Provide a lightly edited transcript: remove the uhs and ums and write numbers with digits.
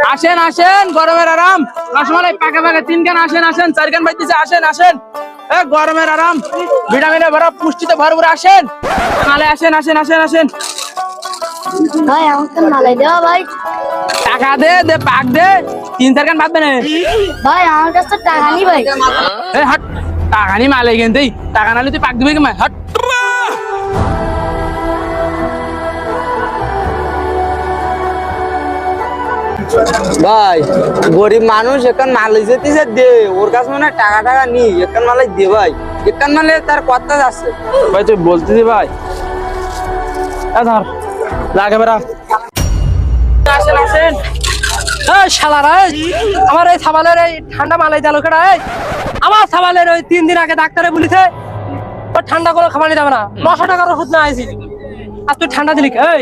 আসেন আসেন গরমের আরাম রসমালাই পাকে পাকে 3 কান আসেন আসেন 4 কান বাইতেছে আসেন আসেন গরমের আরাম ভিটামিনে ভরা পুষ্টিতে ভরপুর আসেন মালে আসেন আসেন আসেন আসেন ভাই আমাকে মালাই দেওয়া ভাই। টাকা দে দে পাক দে 3-4 কান বাদ দে ভাই আমার কাছে টাকা নেই ভাই। হট টাকা নি মালে গেন্তেই টাকা নালে তুই পাক দিবি কেমন হট ভাই গরিব মানুষ এখন মালাই যেতেছে দে ওর কাছে মনে হয় টাকা টাকা নি এখন মালাই দে ভাই এখন মালে তার কথা আছে ভাই তুই বলতেছি ভাই ধর লাগে বেড়া আসেন আসেন শালারা আমার এই সাবালের এই ঠান্ডা মালাই দিল কেডা আমার সাবালের ওই 3 দিন আগে ডাক্তারে বলিছে ও ঠান্ডা করে খামানি যাবে না 900 টাকার ওষুধ না আইছি আজ তুই ঠান্ডা দিলি এই